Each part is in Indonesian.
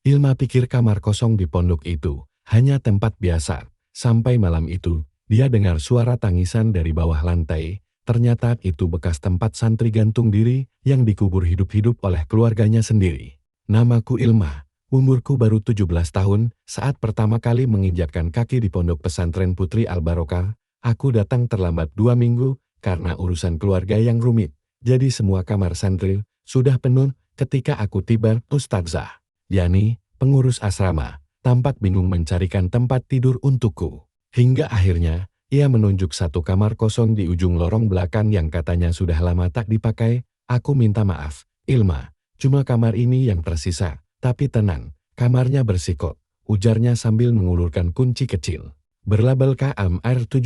Ilma pikir kamar kosong di pondok itu hanya tempat biasa. Sampai malam itu, dia dengar suara tangisan dari bawah lantai. Ternyata itu bekas tempat santri gantung diri yang dikubur hidup-hidup oleh keluarganya sendiri. Namaku Ilma, umurku baru 17 tahun. Saat pertama kali menginjakkan kaki di pondok pesantren Putri Al-Barokah, aku datang terlambat 2 minggu karena urusan keluarga yang rumit. Jadi semua kamar santri sudah penuh ketika aku tiba. Ustadzah Yani, pengurus asrama, tampak bingung mencarikan tempat tidur untukku. Hingga akhirnya, ia menunjuk satu kamar kosong di ujung lorong belakang yang katanya sudah lama tak dipakai. Aku minta maaf, Ilma, cuma kamar ini yang tersisa. Tapi tenang, kamarnya bersih kok, ujarnya sambil mengulurkan kunci kecil. Berlabel KMR 17,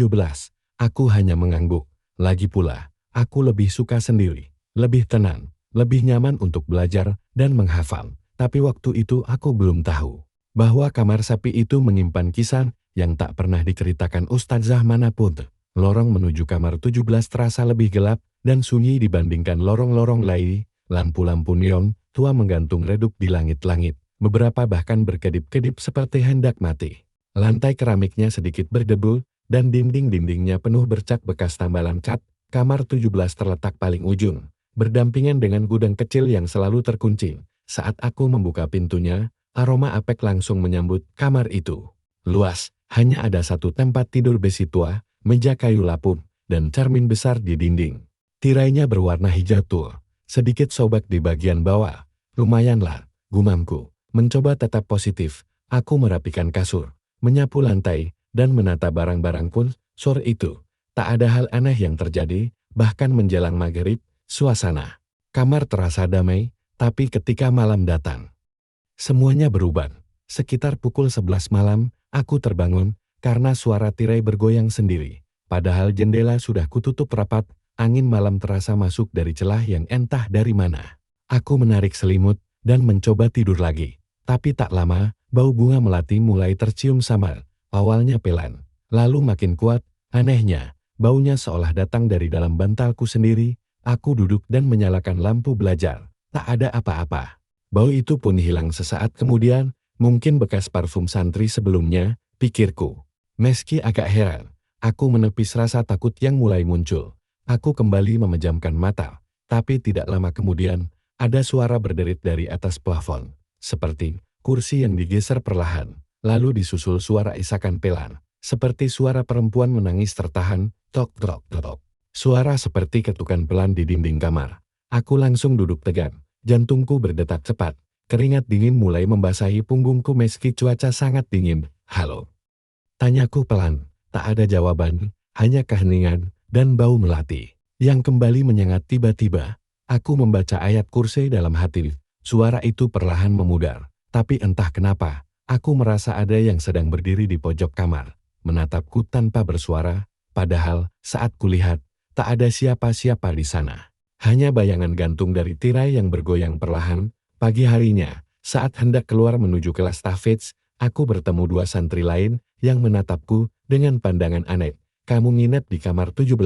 aku hanya mengangguk. Lagi pula, aku lebih suka sendiri, lebih tenang, lebih nyaman untuk belajar dan menghafal. Tapi waktu itu aku belum tahu bahwa kamar sapi itu menyimpan kisah yang tak pernah diceritakan ustadzah manapun. Lorong menuju kamar 17 terasa lebih gelap dan sunyi dibandingkan lorong-lorong lain. Lampu-lampu neon tua menggantung redup di langit-langit. Beberapa bahkan berkedip-kedip seperti hendak mati. Lantai keramiknya sedikit berdebu dan dinding-dindingnya penuh bercak bekas tambalan cat. Kamar 17 terletak paling ujung, berdampingan dengan gudang kecil yang selalu terkunci. Saat aku membuka pintunya, aroma apek langsung menyambut kamar itu. Luas, hanya ada satu tempat tidur besi tua, meja kayu lapuk, dan cermin besar di dinding. Tirainya berwarna hijau tua, sedikit sobek di bagian bawah. Lumayanlah, gumamku. Mencoba tetap positif, aku merapikan kasur, menyapu lantai, dan menata barang-barang pun. Sore itu, tak ada hal aneh yang terjadi, bahkan menjelang maghrib, suasana kamar terasa damai, tapi ketika malam datang, semuanya berubah. Sekitar pukul 11 malam, aku terbangun, karena suara tirai bergoyang sendiri. Padahal jendela sudah kututup rapat, angin malam terasa masuk dari celah yang entah dari mana. Aku menarik selimut, dan mencoba tidur lagi. Tapi tak lama, bau bunga melati mulai tercium samar. Awalnya pelan, lalu makin kuat. Anehnya, baunya seolah datang dari dalam bantalku sendiri. Aku duduk dan menyalakan lampu belajar. Tak ada apa-apa. Bau itu pun hilang sesaat kemudian, mungkin bekas parfum santri sebelumnya, pikirku. Meski agak heran, aku menepis rasa takut yang mulai muncul. Aku kembali memejamkan mata, tapi tidak lama kemudian, ada suara berderit dari atas plafon. Seperti kursi yang digeser perlahan, lalu disusul suara isakan pelan. Seperti suara perempuan menangis tertahan, tok tok tok. Suara seperti ketukan pelan di dinding kamar. Aku langsung duduk tegak, jantungku berdetak cepat. Keringat dingin mulai membasahi punggungku meski cuaca sangat dingin. Halo? Tanyaku pelan, tak ada jawaban, hanya keheningan dan bau melati yang kembali menyengat. Tiba-tiba, aku membaca ayat kursi dalam hati. Suara itu perlahan memudar, tapi entah kenapa, aku merasa ada yang sedang berdiri di pojok kamar, menatapku tanpa bersuara. Padahal, saat kulihat, tak ada siapa-siapa di sana. Hanya bayangan gantung dari tirai yang bergoyang perlahan. Pagi harinya, saat hendak keluar menuju kelas tahfidz, aku bertemu dua santri lain yang menatapku dengan pandangan aneh. Kamu nginep di kamar 17?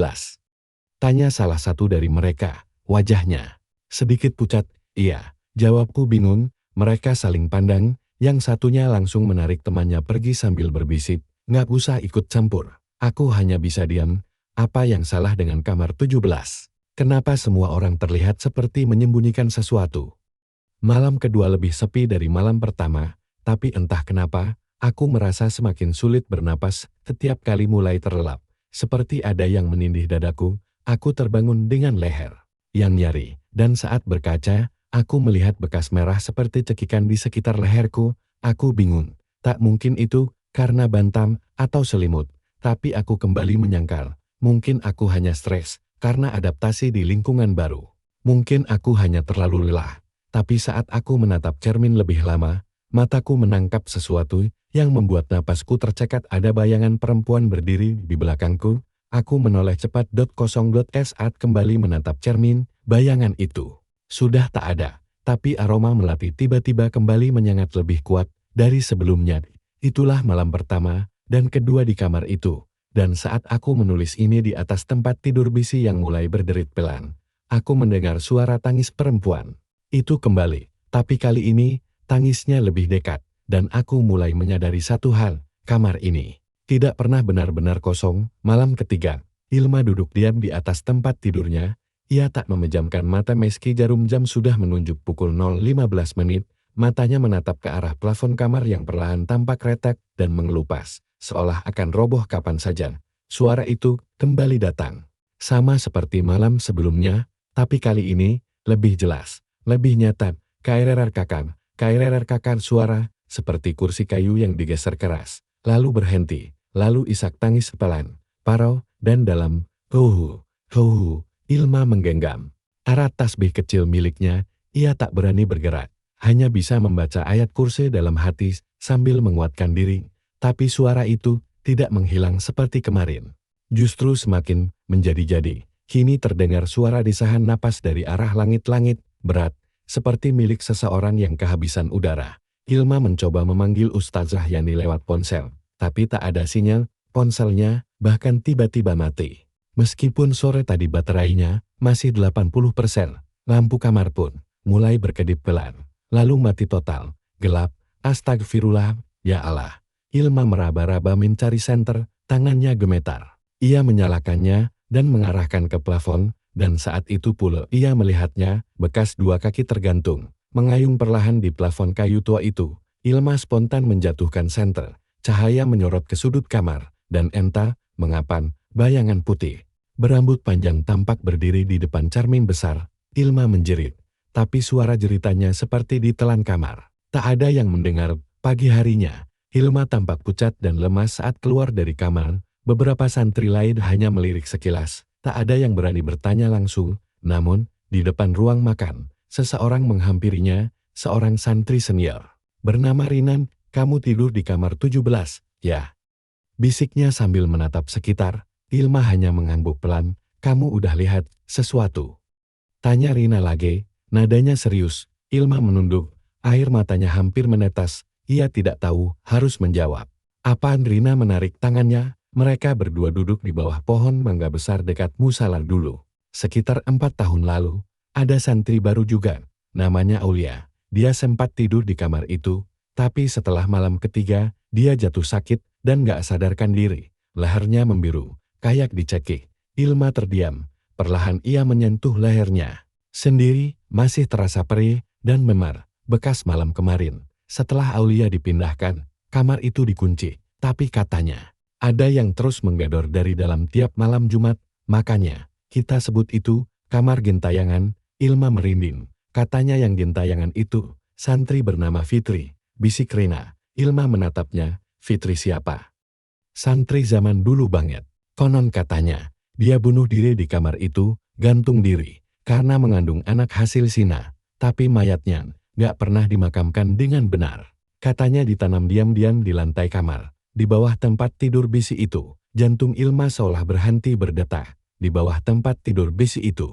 Tanya salah satu dari mereka. Wajahnya sedikit pucat. Iya, jawabku bingung. Mereka saling pandang. Yang satunya langsung menarik temannya pergi sambil berbisik. Nggak usah ikut campur. Aku hanya bisa diam. Apa yang salah dengan kamar 17? Kenapa semua orang terlihat seperti menyembunyikan sesuatu? Malam kedua lebih sepi dari malam pertama, tapi entah kenapa, aku merasa semakin sulit bernapas. Setiap kali mulai terlelap, seperti ada yang menindih dadaku. Aku terbangun dengan leher yang nyeri, dan saat berkaca, aku melihat bekas merah seperti cekikan di sekitar leherku. Aku bingung, tak mungkin itu karena bantam atau selimut, tapi aku kembali menyangkal. Mungkin aku hanya stres karena adaptasi di lingkungan baru. Mungkin aku hanya terlalu lelah. Tapi saat aku menatap cermin lebih lama, mataku menangkap sesuatu yang membuat napasku tercekat. Ada bayangan perempuan berdiri di belakangku. Aku menoleh cepat. Saat kembali menatap cermin, bayangan itu sudah tak ada. Tapi aroma melati tiba-tiba kembali menyengat lebih kuat dari sebelumnya. Itulah malam pertama dan kedua di kamar itu. Dan saat aku menulis ini di atas tempat tidur besi yang mulai berderit pelan, aku mendengar suara tangis perempuan itu kembali. Tapi kali ini, tangisnya lebih dekat, dan aku mulai menyadari satu hal, kamar ini tidak pernah benar-benar kosong. Malam ketiga, Ilma duduk diam di atas tempat tidurnya. Ia tak memejamkan mata meski jarum jam sudah menunjuk pukul 0.15 menit. Matanya menatap ke arah plafon kamar yang perlahan tampak retak dan mengelupas, seolah akan roboh kapan saja. Suara itu kembali datang. Sama seperti malam sebelumnya, tapi kali ini lebih jelas, lebih nyata. Kairerarkakan suara, seperti kursi kayu yang digeser keras, lalu berhenti, lalu isak tangis pelan, parau, dan dalam. Ilma menggenggam erat tasbih kecil miliknya. Ia tak berani bergerak, hanya bisa membaca ayat kursi dalam hati sambil menguatkan diri. Tapi suara itu tidak menghilang seperti kemarin. Justru semakin menjadi-jadi. Kini terdengar suara desahan napas dari arah langit-langit, berat, seperti milik seseorang yang kehabisan udara. Ilma mencoba memanggil Ustazah Yani lewat ponsel, tapi tak ada sinyal. Ponselnya bahkan tiba-tiba mati. Meskipun sore tadi baterainya masih 80%, lampu kamar pun mulai berkedip pelan, lalu mati total, gelap. Astagfirullah, ya Allah. Ilma meraba-raba mencari senter, tangannya gemetar. Ia menyalakannya dan mengarahkan ke plafon, dan saat itu pula ia melihatnya, bekas dua kaki tergantung, mengayung perlahan di plafon kayu tua itu. Ilma spontan menjatuhkan senter, cahaya menyorot ke sudut kamar, dan entah mengapa bayangan putih berambut panjang tampak berdiri di depan cermin besar. Ilma menjerit, tapi suara jeritannya seperti ditelan kamar. Tak ada yang mendengar. Pagi harinya, Ilma tampak pucat dan lemas saat keluar dari kamar. Beberapa santri lain hanya melirik sekilas. Tak ada yang berani bertanya langsung. Namun, di depan ruang makan, seseorang menghampirinya, seorang santri senior. Bernama Rinan. Kamu tidur di kamar 17, ya? Bisiknya sambil menatap sekitar. Ilma hanya mengangguk pelan. Kamu udah lihat sesuatu? Tanya Rina lagi, nadanya serius. Ilma menunduk, air matanya hampir menetes. Ia tidak tahu harus menjawab. Apaan? Rina menarik tangannya. Mereka berdua duduk di bawah pohon mangga besar dekat musala dulu. Sekitar 4 tahun lalu, ada santri baru juga, namanya Aulia. Dia sempat tidur di kamar itu, tapi setelah malam ketiga, dia jatuh sakit dan gak sadarkan diri. Lehernya membiru, kayak dicekik. Ilma terdiam, perlahan ia menyentuh lehernya. Sendiri, masih terasa perih dan memar, bekas malam kemarin. Setelah Aulia dipindahkan, kamar itu dikunci, tapi katanya, ada yang terus menggedor dari dalam tiap malam Jumat, makanya, kita sebut itu, kamar gentayangan. Ilma merinding, katanya yang gentayangan itu, santri bernama Fitri, bisik Rina. Ilma menatapnya, Fitri siapa? Santri zaman dulu banget. Konon katanya, dia bunuh diri di kamar itu, gantung diri, karena mengandung anak hasil zina. Tapi mayatnya gak pernah dimakamkan dengan benar. Katanya ditanam diam-diam di lantai kamar. Di bawah tempat tidur bisi itu, jantung Ilma seolah berhenti berdetak. Di bawah tempat tidur bisi itu.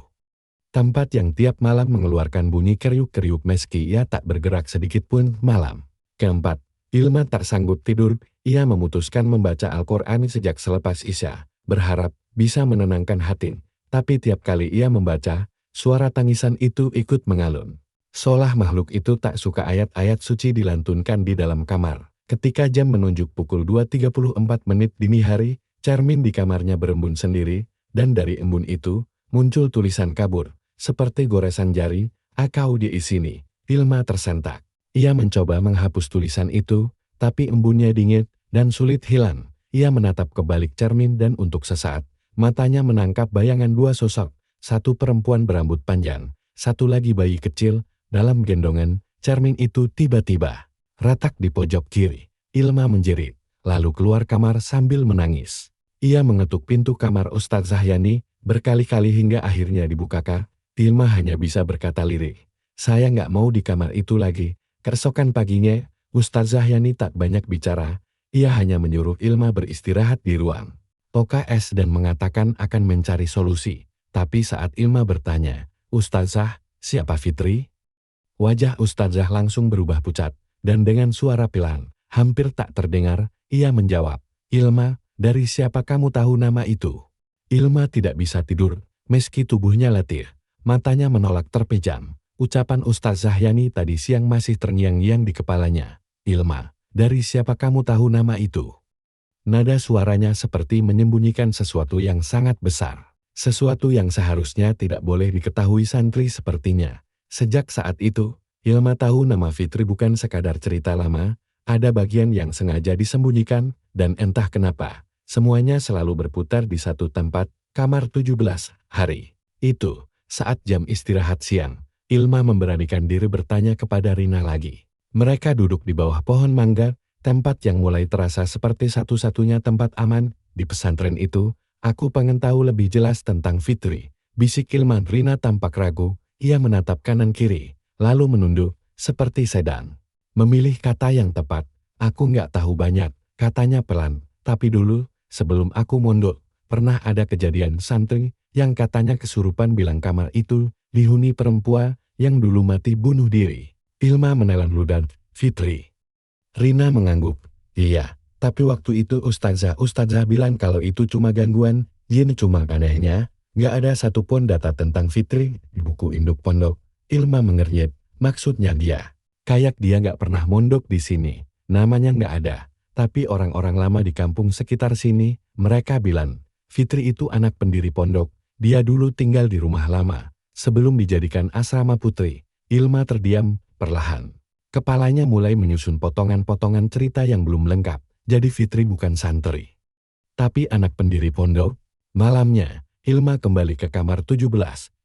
Tempat yang tiap malam mengeluarkan bunyi kriuk-kriuk meski ia tak bergerak sedikit pun malam. Keempat, Ilma tak sanggup tidur. Ia memutuskan membaca Al-Quran sejak selepas Isya. Berharap bisa menenangkan hati, tapi tiap kali ia membaca, suara tangisan itu ikut mengalun. Seolah makhluk itu tak suka ayat-ayat suci dilantunkan di dalam kamar. Ketika jam menunjuk pukul 2.34 menit dini hari, cermin di kamarnya berembun sendiri, dan dari embun itu, muncul tulisan kabur, seperti goresan jari. Akau di sini. Ilma tersentak. Ia mencoba menghapus tulisan itu, tapi embunnya dingin dan sulit hilang. Ia menatap ke balik cermin dan untuk sesaat, matanya menangkap bayangan dua sosok, satu perempuan berambut panjang, satu lagi bayi kecil, dalam gendongan. Cermin itu tiba-tiba retak di pojok kiri. Ilma menjerit, lalu keluar kamar sambil menangis. Ia mengetuk pintu kamar Ustazah Yani berkali-kali hingga akhirnya dibukakan. Ilma hanya bisa berkata lirih, saya nggak mau di kamar itu lagi. Keesokan paginya, Ustazah Yani tak banyak bicara. Ia hanya menyuruh Ilma beristirahat di ruang OKS dan mengatakan akan mencari solusi. Tapi saat Ilma bertanya, Ustazah, siapa Fitri? Wajah Ustazah langsung berubah pucat, dan dengan suara pelan, hampir tak terdengar, ia menjawab, Ilma, dari siapa kamu tahu nama itu? Ilma tidak bisa tidur, meski tubuhnya letih, matanya menolak terpejam. Ucapan Ustaz Zahyani tadi siang masih terngiang-ngiang di kepalanya. Ilma, dari siapa kamu tahu nama itu? Nada suaranya seperti menyembunyikan sesuatu yang sangat besar. Sesuatu yang seharusnya tidak boleh diketahui santri sepertinya. Sejak saat itu, Ilma tahu nama Fitri bukan sekadar cerita lama, ada bagian yang sengaja disembunyikan, dan entah kenapa, semuanya selalu berputar di satu tempat, kamar 17, hari. Itu, saat jam istirahat siang, Ilma memberanikan diri bertanya kepada Rina lagi. Mereka duduk di bawah pohon mangga, tempat yang mulai terasa seperti satu-satunya tempat aman di pesantren itu. Aku pengen tahu lebih jelas tentang Fitri, bisik Ilma. Rina tampak ragu, ia menatap kanan kiri, lalu menunduk, seperti sedang memilih kata yang tepat. Aku nggak tahu banyak, katanya pelan, tapi dulu, sebelum aku mondok, pernah ada kejadian santri yang katanya kesurupan bilang kamar itu dihuni perempuan yang dulu mati bunuh diri. Ilma menelan ludah. Fitri. Rina mengangguk. Iya, tapi waktu itu Ustazah bilang kalau itu cuma gangguan jin. Cuma anehnya, nggak ada satupun data tentang Fitri di buku induk pondok. Ilma mengernyit. Maksudnya kayak dia nggak pernah mondok di sini. Namanya nggak ada. Tapi orang-orang lama di kampung sekitar sini, mereka bilang, Fitri itu anak pendiri pondok. Dia dulu tinggal di rumah lama, sebelum dijadikan asrama putri. Ilma terdiam, perlahan. Kepalanya mulai menyusun potongan-potongan cerita yang belum lengkap. Jadi Fitri bukan santri, tapi anak pendiri pondok. Malamnya, Ilma kembali ke kamar 17.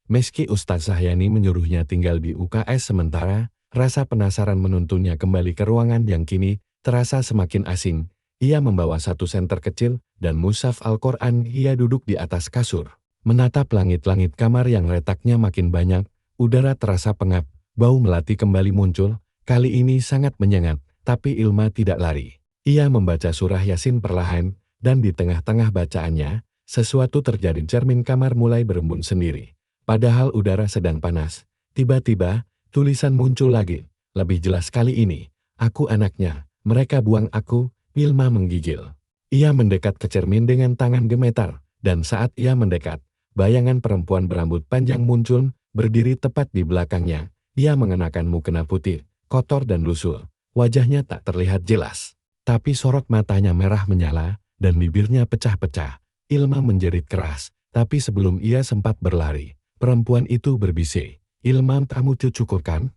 Meski Ustaz Zahyani menyuruhnya tinggal di UKS sementara, rasa penasaran menuntunnya kembali ke ruangan yang kini terasa semakin asing. Ia membawa satu senter kecil dan mushaf Al-Quran. Ia duduk di atas kasur, menatap langit-langit kamar yang letaknya makin banyak. Udara terasa pengap, bau melati kembali muncul. Kali ini sangat menyengat, tapi Ilma tidak lari. Ia membaca surah Yasin perlahan, dan di tengah-tengah bacaannya, sesuatu terjadi. Cermin kamar mulai berembun sendiri. Padahal udara sedang panas. Tiba-tiba, tulisan muncul lagi. Lebih jelas kali ini. Aku anaknya, mereka buang aku. Ilma menggigil. Ia mendekat ke cermin dengan tangan gemetar, dan saat ia mendekat, bayangan perempuan berambut panjang muncul, berdiri tepat di belakangnya. Ia mengenakan mukena putih, kotor dan lusuh. Wajahnya tak terlihat jelas, tapi sorot matanya merah menyala, dan bibirnya pecah-pecah. Ilma menjerit keras, tapi sebelum ia sempat berlari, perempuan itu berbisik, Ilma, kamu cucuku kan?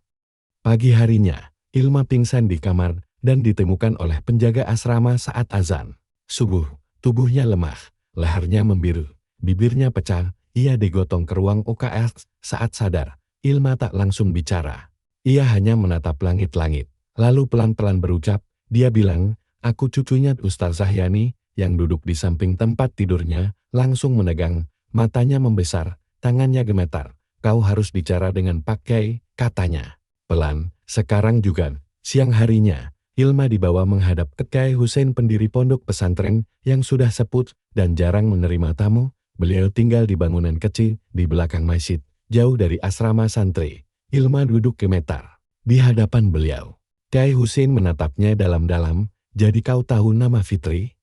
Pagi harinya, Ilma pingsan di kamar, dan ditemukan oleh penjaga asrama saat azan subuh. Tubuhnya lemah, lehernya membiru, bibirnya pecah. Ia digotong ke ruang UKS. Saat sadar, Ilma tak langsung bicara. Ia hanya menatap langit-langit, lalu pelan-pelan berucap. Dia bilang, aku cucunya Ustaz Zahyani, yang duduk di samping tempat tidurnya, langsung menegang, matanya membesar, tangannya gemetar. Kau harus bicara dengan Pak Kiai, katanya. Pelan, sekarang juga, siang harinya, Ilma dibawa menghadap ke Kiai Hussein, pendiri pondok pesantren, yang sudah sepuh dan jarang menerima tamu. Beliau tinggal di bangunan kecil, di belakang masjid, jauh dari asrama santri. Ilma duduk gemetar di hadapan beliau. Kiai Hussein menatapnya dalam-dalam. Jadi kau tahu nama Fitri?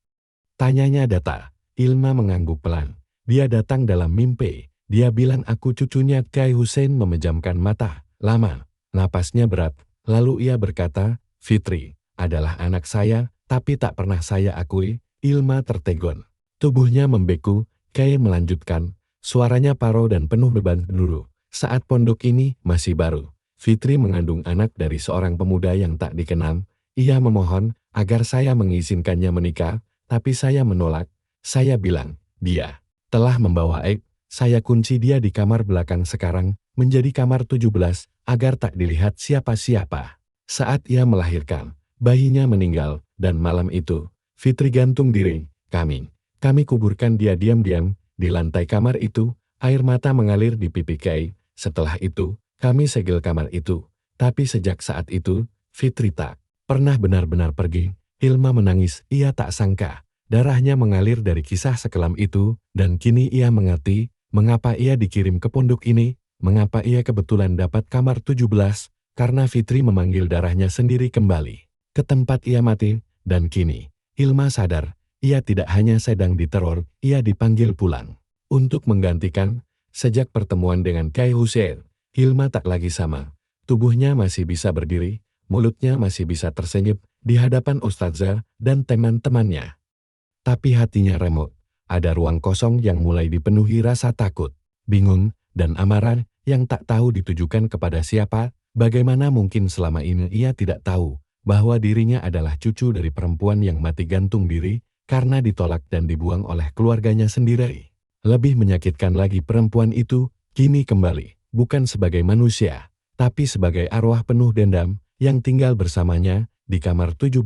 Tanyanya datar. Ilma mengangguk pelan. Dia datang dalam mimpi. Dia bilang aku cucunya. Kiai Hussein memejamkan mata. Lama, napasnya berat. Lalu ia berkata, Fitri adalah anak saya, tapi tak pernah saya akui. Ilma tertegun. Tubuhnya membeku. Kiai melanjutkan, suaranya paro dan penuh beban dulu. Saat pondok ini masih baru, Fitri mengandung anak dari seorang pemuda yang tak dikenal. Ia memohon agar saya mengizinkannya menikah, tapi saya menolak. Saya bilang, dia telah membawa aib. Saya kunci dia di kamar belakang, sekarang menjadi kamar 17, agar tak dilihat siapa-siapa. Saat ia melahirkan, bayinya meninggal, dan malam itu, Fitri gantung diri. Kami kuburkan dia diam-diam di lantai kamar itu. Air mata mengalir di pipi Kiai. Setelah itu, kami segel kamar itu. Tapi sejak saat itu, Fitri tak pernah benar-benar pergi. Ilma menangis. Ia tak sangka darahnya mengalir dari kisah sekelam itu, dan kini ia mengerti mengapa ia dikirim ke pondok ini, mengapa ia kebetulan dapat kamar 17, karena Fitri memanggil darahnya sendiri kembali ke tempat ia mati. Dan kini, Ilma sadar, ia tidak hanya sedang diteror, ia dipanggil pulang untuk menggantikan. Sejak pertemuan dengan Kiai Hussein, Ilma tak lagi sama. Tubuhnya masih bisa berdiri, mulutnya masih bisa tersenyum di hadapan Ustazah dan teman-temannya. Tapi hatinya remuk. Ada ruang kosong yang mulai dipenuhi rasa takut, bingung, dan amarah yang tak tahu ditujukan kepada siapa. Bagaimana mungkin selama ini ia tidak tahu bahwa dirinya adalah cucu dari perempuan yang mati gantung diri karena ditolak dan dibuang oleh keluarganya sendiri. Lebih menyakitkan lagi, perempuan itu kini kembali, bukan sebagai manusia, tapi sebagai arwah penuh dendam yang tinggal bersamanya di kamar 17.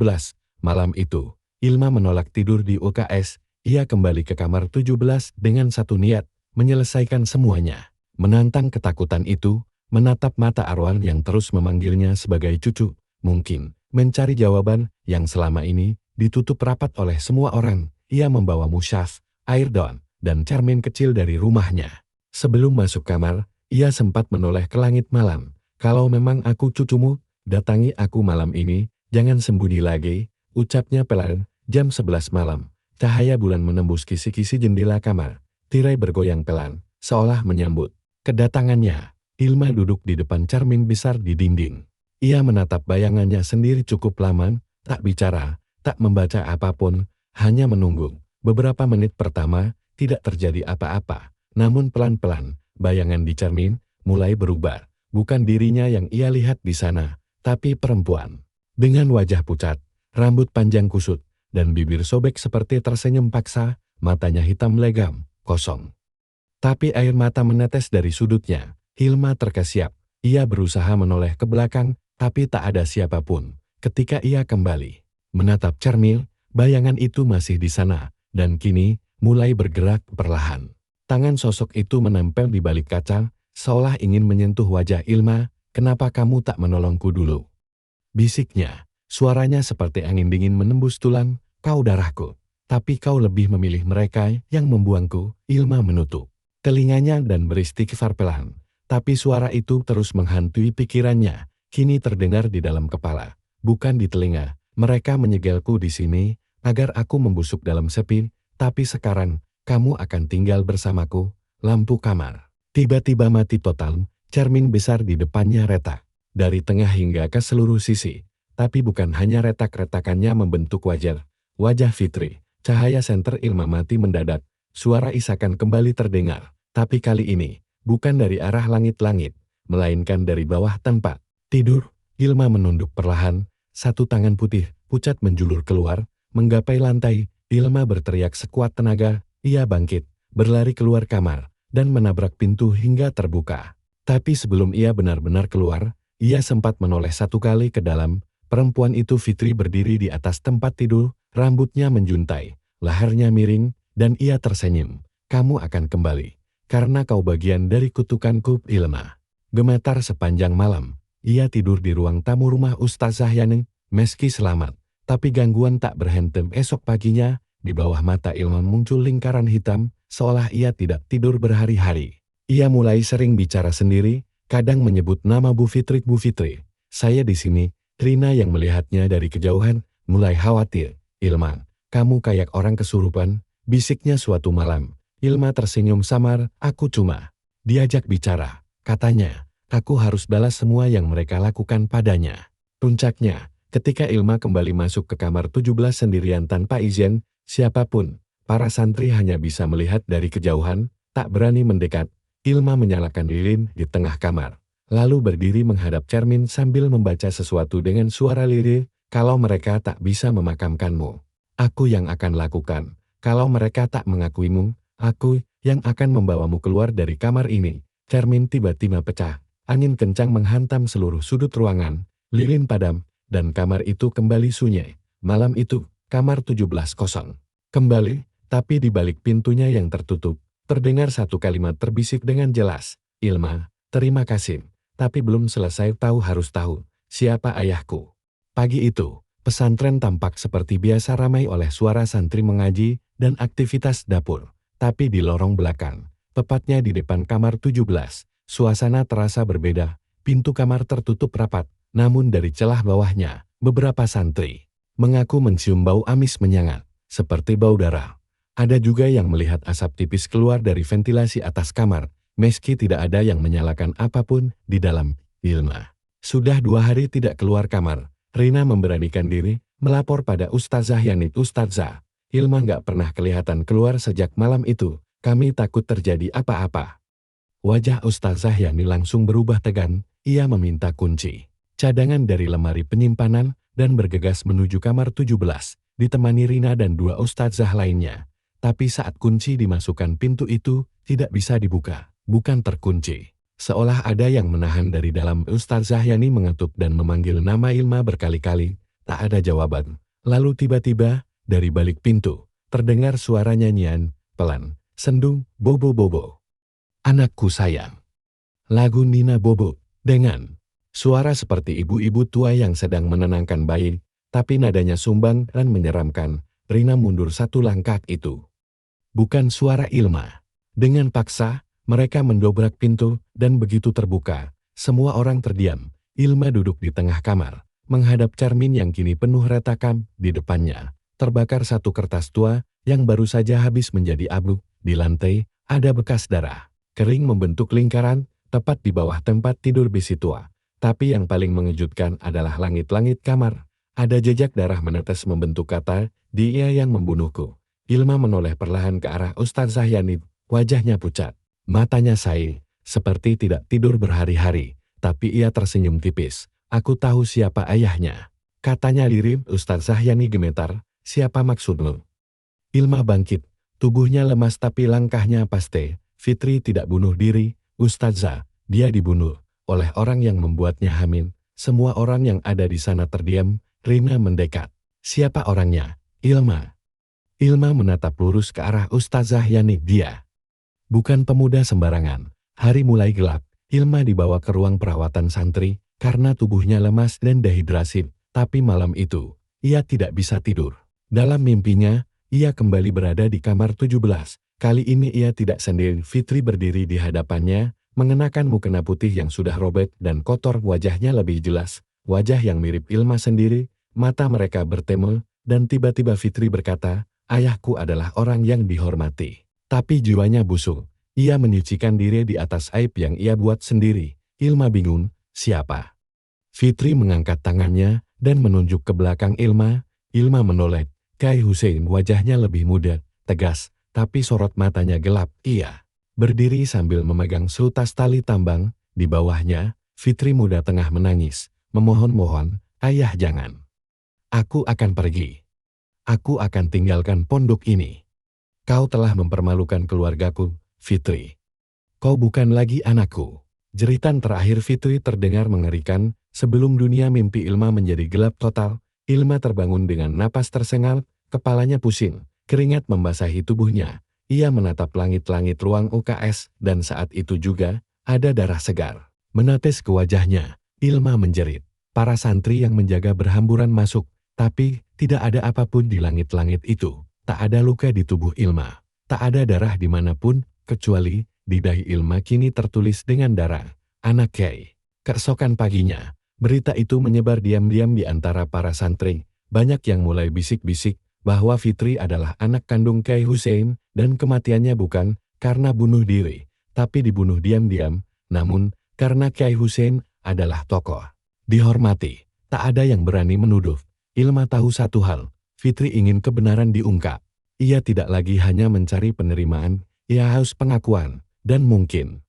Malam itu, Ilma menolak tidur di UKS. Ia kembali ke kamar 17 dengan satu niat, menyelesaikan semuanya. Menantang ketakutan itu, menatap mata arwah yang terus memanggilnya sebagai cucu, mungkin mencari jawaban yang selama ini ditutup rapat oleh semua orang. Ia membawa musyaf, air daun, dan cermin kecil dari rumahnya. Sebelum masuk kamar, ia sempat menoleh ke langit malam. Kalau memang aku cucumu, datangi aku malam ini, jangan sembunyi lagi, ucapnya pelan. Jam 11 malam. Cahaya bulan menembus kisi-kisi jendela kamar. Tirai bergoyang pelan, seolah menyambut kedatangannya. Ilma duduk di depan cermin besar di dinding. Ia menatap bayangannya sendiri cukup lama, tak bicara, tak membaca apapun, hanya menunggu. Beberapa menit pertama, tidak terjadi apa-apa. Namun pelan-pelan, bayangan di cermin mulai berubah. Bukan dirinya yang ia lihat di sana, tapi perempuan. Dengan wajah pucat, rambut panjang kusut, dan bibir sobek seperti tersenyum paksa, matanya hitam legam, kosong. Tapi air mata menetes dari sudutnya. Ilma terkesiap. Ia berusaha menoleh ke belakang, tapi tak ada siapapun. Ketika ia kembali menatap cermin, bayangan itu masih di sana, dan kini mulai bergerak perlahan. Tangan sosok itu menempel di balik kaca, seolah ingin menyentuh wajah Ilma. "Kenapa kamu tak menolongku dulu?" bisiknya. Suaranya seperti angin dingin menembus tulang. "Kau darahku, tapi kau lebih memilih mereka yang membuangku." Ilma menutup telinganya dan beristighfar pelan. Tapi suara itu terus menghantui pikirannya. Kini terdengar di dalam kepala, bukan di telinga. "Mereka menyegelku di sini agar aku membusuk dalam sepi, tapi sekarang kamu akan tinggal bersamaku." Lampu kamar tiba-tiba mati total. Cermin besar di depannya retak dari tengah hingga ke seluruh sisi. Tapi bukan hanya retak-retakannya membentuk wajah Fitri. Cahaya senter Ilma mati mendadak. Suara isakan kembali terdengar. Tapi kali ini, bukan dari arah langit-langit, melainkan dari bawah tempat tidur. Ilma menunduk perlahan. Satu tangan putih, pucat menjulur keluar, menggapai lantai. Ilma berteriak sekuat tenaga. Ia bangkit, berlari keluar kamar, dan menabrak pintu hingga terbuka. Tapi sebelum ia benar-benar keluar, ia sempat menoleh satu kali ke dalam. Perempuan itu Fitri berdiri di atas tempat tidur, rambutnya menjuntai, lehernya miring, dan ia tersenyum. "Kamu akan kembali, karena kau bagian dari kutukanku." Ilma gemetar sepanjang malam. Ia tidur di ruang tamu rumah Ustazah Yani, meski selamat. Tapi gangguan tak berhenti. Esok paginya, di bawah mata Ilma muncul lingkaran hitam, seolah ia tidak tidur berhari-hari. Ia mulai sering bicara sendiri, kadang menyebut nama Bu Fitri. "Bu Fitri, saya di sini." Rina yang melihatnya dari kejauhan, mulai khawatir. "Ilma, kamu kayak orang kesurupan," bisiknya suatu malam. Ilma tersenyum samar. "Aku cuma diajak bicara," katanya. "Aku harus balas semua yang mereka lakukan padanya." Puncaknya, ketika Ilma kembali masuk ke kamar 17 sendirian tanpa izin siapapun, para santri hanya bisa melihat dari kejauhan, tak berani mendekat. Ilma menyalakan lilin di tengah kamar, lalu berdiri menghadap cermin sambil membaca sesuatu dengan suara lirih. "Kalau mereka tak bisa memakamkanmu, aku yang akan lakukan. Kalau mereka tak mengakuimu, aku yang akan membawamu keluar dari kamar ini." Cermin tiba-tiba pecah. Angin kencang menghantam seluruh sudut ruangan. Lilin padam, dan kamar itu kembali sunyi. Malam itu, kamar 17 kosong kembali, tapi di balik pintunya yang tertutup, terdengar satu kalimat terbisik dengan jelas. "Ilma, terima kasih. Tapi belum selesai. Tahu harus tahu siapa ayahku." Pagi itu, pesantren tampak seperti biasa, ramai oleh suara santri mengaji dan aktivitas dapur. Tapi di lorong belakang, tepatnya di depan kamar 17, suasana terasa berbeda. Pintu kamar tertutup rapat, namun dari celah bawahnya, beberapa santri mengaku mencium bau amis menyengat, seperti bau darah. Ada juga yang melihat asap tipis keluar dari ventilasi atas kamar. meski tidak ada yang menyalakan apapun di dalam. Ilma sudah 2 hari tidak keluar kamar. Rina memberanikan diri melapor pada Ustazah Yani. Ustazah, Ilma nggak pernah kelihatan keluar sejak malam itu. Kami takut terjadi apa-apa. Wajah Ustazah Yani langsung berubah tegang. Ia meminta kunci cadangan dari lemari penyimpanan dan bergegas menuju kamar 17, ditemani Rina dan 2 ustazah lainnya. Tapi saat kunci dimasukkan, pintu itu tidak bisa dibuka, bukan terkunci. Seolah ada yang menahan dari dalam. Ustazah Yani mengetuk dan memanggil nama Ilma berkali-kali, tak ada jawaban. Lalu tiba-tiba, dari balik pintu, terdengar suara nyanyian, pelan, sendu, Bobo Bobo. Anakku sayang. Lagu Nina Bobo, dengan suara seperti ibu-ibu tua yang sedang menenangkan bayi, tapi nadanya sumbang dan menyeramkan. Rina mundur 1 langkah. Itu bukan suara Ilma. Dengan paksa, mereka mendobrak pintu, dan begitu terbuka, semua orang terdiam. Ilma duduk di tengah kamar, menghadap cermin yang kini penuh retakan. Di depannya, terbakar 1 kertas tua, yang baru saja habis menjadi abu. Di lantai, ada bekas darah kering membentuk lingkaran, tepat di bawah tempat tidur besi tua. Tapi yang paling mengejutkan adalah langit-langit kamar. Ada jejak darah menetes membentuk kata, "Dia yang membunuhku." Ilma menoleh perlahan ke arah Ustazah Yani, wajahnya pucat. Matanya say, seperti tidak tidur berhari-hari, tapi ia tersenyum tipis. "Aku tahu siapa ayahnya," katanya lirih. Ustazah Yani gemetar, "Siapa maksudmu?" Ilma bangkit, tubuhnya lemas tapi langkahnya pasti. "Fitri tidak bunuh diri, Ustazah, dia dibunuh oleh orang yang membuatnya hamil." Semua orang yang ada di sana terdiam. Rina mendekat. "Siapa orangnya, Ilma?" Ilma menatap lurus ke arah Ustazah Yani. "Dia bukan pemuda sembarangan." Hari mulai gelap. Ilma dibawa ke ruang perawatan santri karena tubuhnya lemas dan dehidrasi. Tapi malam itu, ia tidak bisa tidur. Dalam mimpinya, ia kembali berada di kamar 17. Kali ini ia tidak sendiri. Fitri berdiri di hadapannya, mengenakan mukena putih yang sudah robek dan kotor. Wajahnya lebih jelas, wajah yang mirip Ilma sendiri. Mata mereka bertemu, dan tiba-tiba Fitri berkata, "Ayahku adalah orang yang dihormati, tapi jiwanya busuk. Ia menyucikan diri di atas aib yang ia buat sendiri." Ilma bingung, "Siapa?" Fitri mengangkat tangannya dan menunjuk ke belakang Ilma. Ilma menoleh. Kyai Hussein, wajahnya lebih muda, tegas, tapi sorot matanya gelap. Ia berdiri sambil memegang selutas tali tambang. Di bawahnya, Fitri muda tengah menangis, memohon-mohon, "Ayah jangan. Aku akan pergi. Aku akan tinggalkan pondok ini. Kau telah mempermalukan keluargaku, Fitri. Kau bukan lagi anakku." Jeritan terakhir Fitri terdengar mengerikan. Sebelum dunia mimpi Ilma menjadi gelap total, Ilma terbangun dengan napas tersengal, kepalanya pusing, keringat membasahi tubuhnya. Ia menatap langit-langit ruang UKS, dan saat itu juga, ada darah segar menetes ke wajahnya. Ilma menjerit. Para santri yang menjaga berhamburan masuk, tapi tidak ada apapun di langit-langit itu. Tak ada luka di tubuh Ilma. Tak ada darah dimanapun, kecuali di dahi Ilma kini tertulis dengan darah, "Anak Kyai." Keesokan paginya, berita itu menyebar diam-diam di antara para santri. Banyak yang mulai bisik-bisik bahwa Fitri adalah anak kandung Kyai Hussein, dan kematiannya bukan karena bunuh diri, tapi dibunuh diam-diam. Namun, karena Kyai Hussein adalah tokoh dihormati, tak ada yang berani menuduh. Ilma tahu satu hal, Fitri ingin kebenaran diungkap. Ia tidak lagi hanya mencari penerimaan, ia haus pengakuan, dan mungkin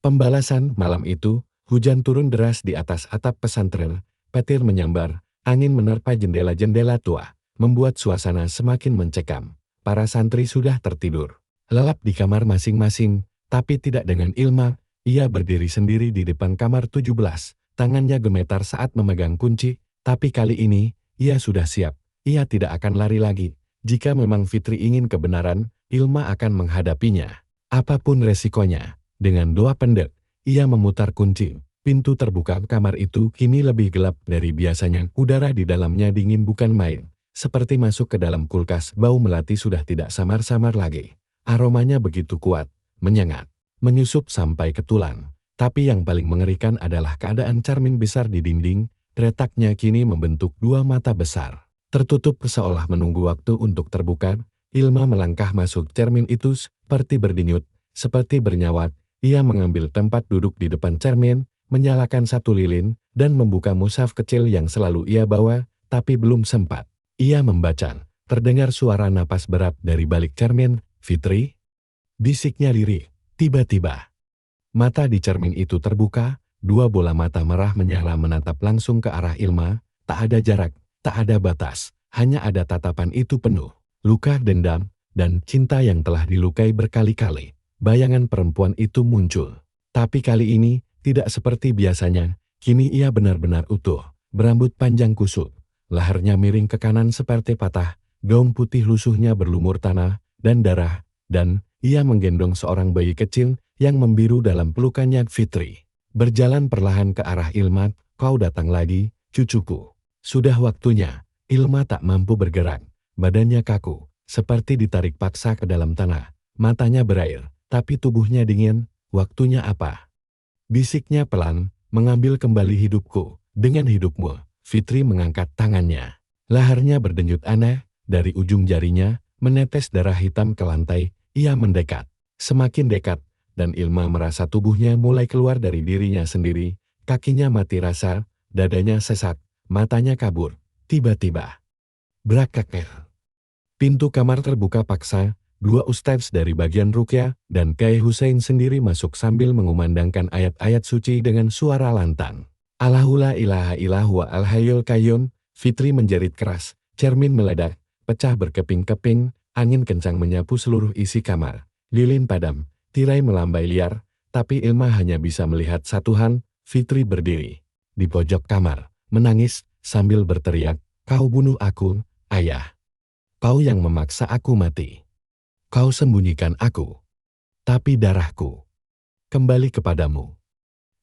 pembalasan. Malam itu, hujan turun deras di atas atap pesantren, petir menyambar, angin menerpa jendela-jendela tua, membuat suasana semakin mencekam. Para santri sudah tertidur, lelap di kamar masing-masing, tapi tidak dengan Ilma. Ia berdiri sendiri di depan kamar 17, tangannya gemetar saat memegang kunci, tapi kali ini, ia sudah siap. Ia tidak akan lari lagi. Jika memang Fitri ingin kebenaran, Ilma akan menghadapinya. Apapun resikonya. Dengan doa pendek, ia memutar kunci. Pintu terbuka kamar itu kini lebih gelap dari biasanya. Udara di dalamnya dingin bukan main. Seperti masuk ke dalam kulkas. Bau melati sudah tidak samar-samar lagi. Aromanya begitu kuat, menyengat, menyusup sampai ke tulang. Tapi yang paling mengerikan adalah keadaan cermin besar di dinding. Retaknya kini membentuk 2 mata besar, tertutup seolah menunggu waktu untuk terbuka. Ilma melangkah masuk cermin itu seperti berdenyut, seperti bernyawa. Ia mengambil tempat duduk di depan cermin, menyalakan satu lilin, dan membuka mushaf kecil yang selalu ia bawa, tapi belum sempat. Ia membaca. Terdengar suara napas berat dari balik cermin. "Fitri?" bisiknya lirih. Tiba-tiba, mata di cermin itu terbuka, dua bola mata merah menyala menatap langsung ke arah Ilma. Tak ada jarak, tak ada batas, hanya ada tatapan itu penuh luka, dendam, dan cinta yang telah dilukai berkali-kali. Bayangan perempuan itu muncul. Tapi kali ini, tidak seperti biasanya. Kini ia benar-benar utuh, berambut panjang kusut, lehernya miring ke kanan seperti patah, gaun putih lusuhnya berlumur tanah dan darah, dan ia menggendong seorang bayi kecil yang membiru dalam pelukannya. "Fitri." Berjalan perlahan ke arah Ilma. "Kau datang lagi, cucuku." Sudah waktunya. Ilma tak mampu bergerak. Badannya kaku, seperti ditarik paksa ke dalam tanah. Matanya berair, tapi tubuhnya dingin. "Waktunya apa?" bisiknya pelan. "Mengambil kembali hidupku dengan hidupmu." Fitri mengangkat tangannya. Lehernya berdenyut aneh, dari ujung jarinya menetes darah hitam ke lantai. Ia mendekat, semakin dekat, dan Ilma merasa tubuhnya mulai keluar dari dirinya sendiri. Kakinya mati rasa, dadanya sesak, matanya kabur. Tiba-tiba, brakaknya, pintu kamar terbuka paksa. Dua ustadz dari bagian ruqyah dan Kyai Hussein sendiri masuk sambil mengumandangkan ayat-ayat suci dengan suara lantang. "Allahu la ilaha illallah al hayyul qayyum." Fitri menjerit keras, cermin meledak, pecah berkeping-keping, angin kencang menyapu seluruh isi kamar. Lilin padam, tirai melambai liar, tapi Ilma hanya bisa melihat satu hal. Fitri berdiri di pojok kamar, menangis sambil berteriak, "Kau bunuh aku, ayah. Kau yang memaksa aku mati. Kau sembunyikan aku. Tapi darahku kembali kepadamu."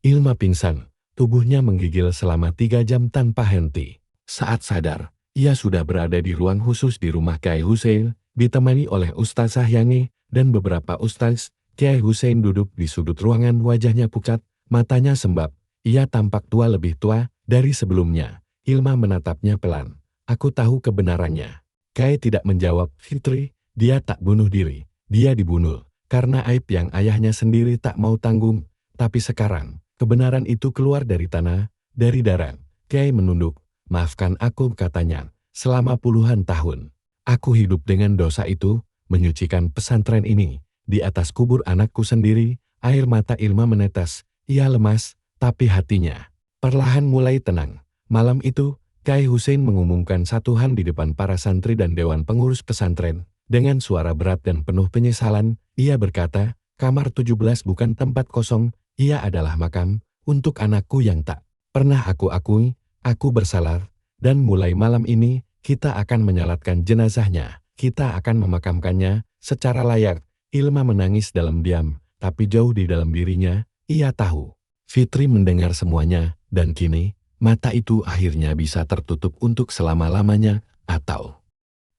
Ilma pingsan, tubuhnya menggigil selama 3 jam tanpa henti. Saat sadar, ia sudah berada di ruang khusus di rumah Kyai Hussein, ditemani oleh Ustazah Yani dan beberapa ustaz. Kyai Hussein duduk di sudut ruangan, wajahnya pucat, matanya sembab. Ia tampak tua, lebih tua dari sebelumnya. Ilma menatapnya pelan. "Aku tahu kebenarannya." Kyai tidak menjawab. "Fitri, dia tak bunuh diri. Dia dibunuh karena aib yang ayahnya sendiri tak mau tanggung. Tapi sekarang, kebenaran itu keluar dari tanah, dari darah." Kyai menunduk. "Maafkan aku," katanya. "Selama puluhan tahun, aku hidup dengan dosa itu, menyucikan pesantren ini. Di atas kubur anakku sendiri." Air mata Ilma menetes. Ia lemas, tapi hatinya perlahan mulai tenang. Malam itu, Kyai Hussein mengumumkan satu hal di depan para santri dan dewan pengurus pesantren. Dengan suara berat dan penuh penyesalan, ia berkata, "Kamar 17 bukan tempat kosong, ia adalah makam untuk anakku yang tak pernah aku akui. Aku bersalah, dan mulai malam ini, kita akan menyalatkan jenazahnya. Kita akan memakamkannya secara layak." Ilma menangis dalam diam, tapi jauh di dalam dirinya, ia tahu. Fitri mendengar semuanya, dan kini, mata itu akhirnya bisa tertutup untuk selama-lamanya, atau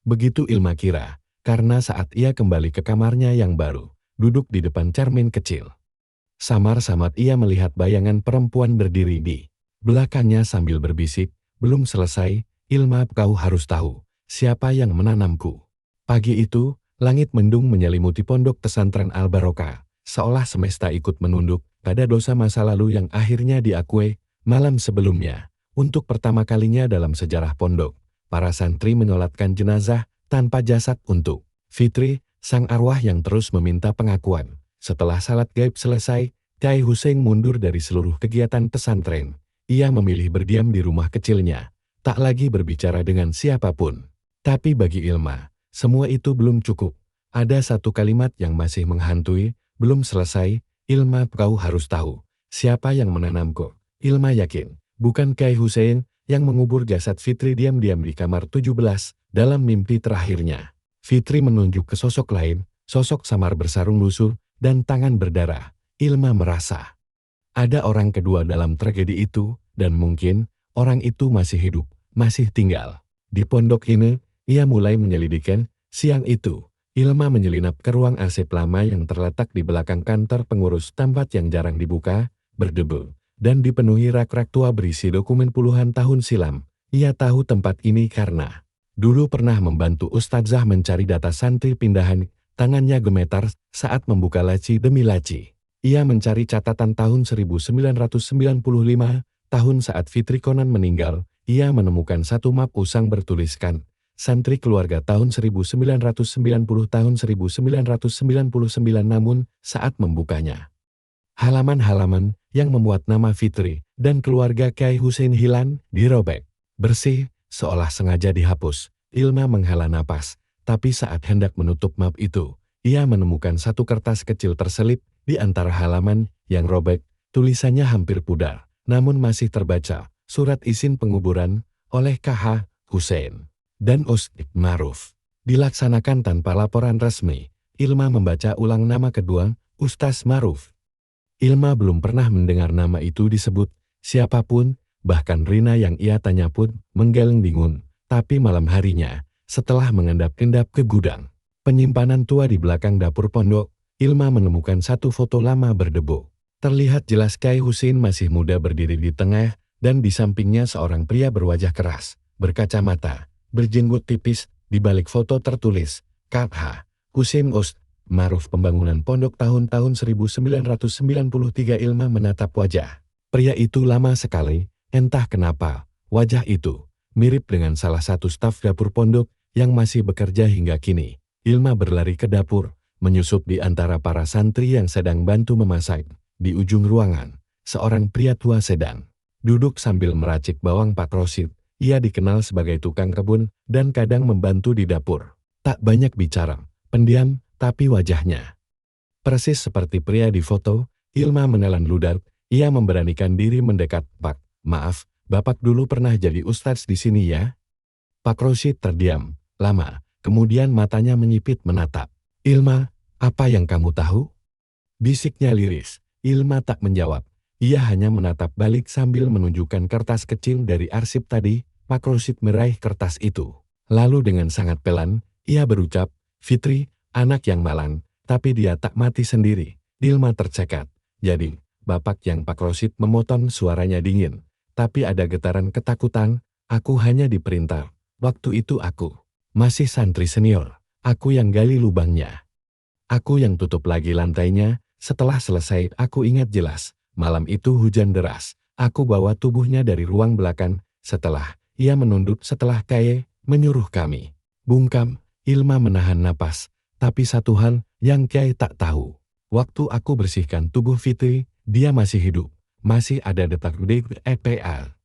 begitu Ilma kira, karena saat ia kembali ke kamarnya yang baru, duduk di depan cermin kecil. Samar-samar ia melihat bayangan perempuan berdiri di belakangnya sambil berbisik, "Belum selesai, Ilma, kau harus tahu, siapa yang menanamku." Pagi itu, langit mendung menyelimuti pondok pesantren Al-Barokah, seolah semesta ikut menunduk pada dosa masa lalu yang akhirnya diakui. Malam sebelumnya, untuk pertama kalinya dalam sejarah pondok, para santri menyolatkan jenazah tanpa jasad untuk Fitri, sang arwah yang terus meminta pengakuan. Setelah salat gaib selesai, Kyai Hussein mundur dari seluruh kegiatan pesantren. Ia memilih berdiam di rumah kecilnya, tak lagi berbicara dengan siapapun. Tapi bagi Ilma, semua itu belum cukup. Ada satu kalimat yang masih menghantui. "Belum selesai, Ilma, kau harus tahu, siapa yang menanamku." Ilma yakin, bukan Kyai Hussein yang mengubur jasad Fitri diam-diam di kamar 17 dalam mimpi terakhirnya. Fitri menunjuk ke sosok lain, sosok samar bersarung lusuh dan tangan berdarah. Ilma merasa ada orang kedua dalam tragedi itu, dan mungkin orang itu masih hidup, masih tinggal di pondok ini. Ia mulai menyelidiki. Siang itu, Ilma menyelinap ke ruang arsip lama yang terletak di belakang kantor pengurus, tempat yang jarang dibuka, berdebu, dan dipenuhi rak-rak tua berisi dokumen puluhan tahun silam. Ia tahu tempat ini karena dulu pernah membantu Ustazah mencari data santri pindahan. Tangannya gemetar saat membuka laci demi laci. Ia mencari catatan tahun 1995, tahun saat Fitri Conan meninggal. Ia menemukan satu map usang bertuliskan, Santri Keluarga tahun 1990 tahun 1999, namun saat membukanya, halaman-halaman yang memuat nama Fitri dan keluarga Kyai Hussein hilang, dirobek bersih, seolah sengaja dihapus. Ilma menghela napas, tapi saat hendak menutup map itu, ia menemukan satu kertas kecil terselip di antara halaman yang robek. Tulisannya hampir pudar, namun masih terbaca, surat izin penguburan oleh KH Hussein dan Ustaz Ma'ruf. Dilaksanakan tanpa laporan resmi. Ilma membaca ulang nama kedua, Ustaz Ma'ruf. Ilma belum pernah mendengar nama itu disebut siapapun, bahkan Rina yang ia tanya pun menggeleng bingung. Tapi malam harinya, setelah mengendap-endap ke gudang penyimpanan tua di belakang dapur pondok, Ilma menemukan satu foto lama berdebu. Terlihat jelas Kyai Hussein masih muda berdiri di tengah, dan di sampingnya seorang pria berwajah keras, berkacamata, berjenggot tipis. Di balik foto tertulis, KH Hussein Ustaz Ma'ruf Pembangunan Pondok tahun-tahun 1993. Ilma menatap wajah pria itu lama sekali. Entah kenapa, wajah itu mirip dengan salah satu staf dapur pondok yang masih bekerja hingga kini. Ilma berlari ke dapur, menyusup di antara para santri yang sedang bantu memasak. Di ujung ruangan, seorang pria tua sedang duduk sambil meracik bawang Pak Rosid. Ia dikenal sebagai tukang kebun dan kadang membantu di dapur. Tak banyak bicara, pendiam, tapi wajahnya persis seperti pria di foto. Ilma menelan ludah. Ia memberanikan diri mendekat. Pak, maaf, Bapak dulu pernah jadi ustadz di sini ya? Pak Rosid terdiam lama, kemudian matanya menyipit menatap Ilma. Apa yang kamu tahu? Bisiknya liris. Ilma tak menjawab. Ia hanya menatap balik sambil menunjukkan kertas kecil dari arsip tadi. Pak Rosid meraih kertas itu. Lalu dengan sangat pelan, ia berucap, Fitri, anak yang malang, tapi dia tak mati sendiri. Ilma tercekat. Jadi, Bapak yang Pak Rosid memotong suaranya dingin. Tapi ada getaran ketakutan. Aku hanya diperintah. Waktu itu aku masih santri senior. Aku yang gali lubangnya. Aku yang tutup lagi lantainya. Setelah selesai, aku ingat jelas. Malam itu hujan deras. Aku bawa tubuhnya dari ruang belakang. Setelah ia menunduk setelah Kyai menyuruh kami bungkam. Ilma menahan napas. Tapi satu hal yang Kyai tak tahu. Waktu aku bersihkan tubuh Fitri, dia masih hidup. Masih ada detak EPA.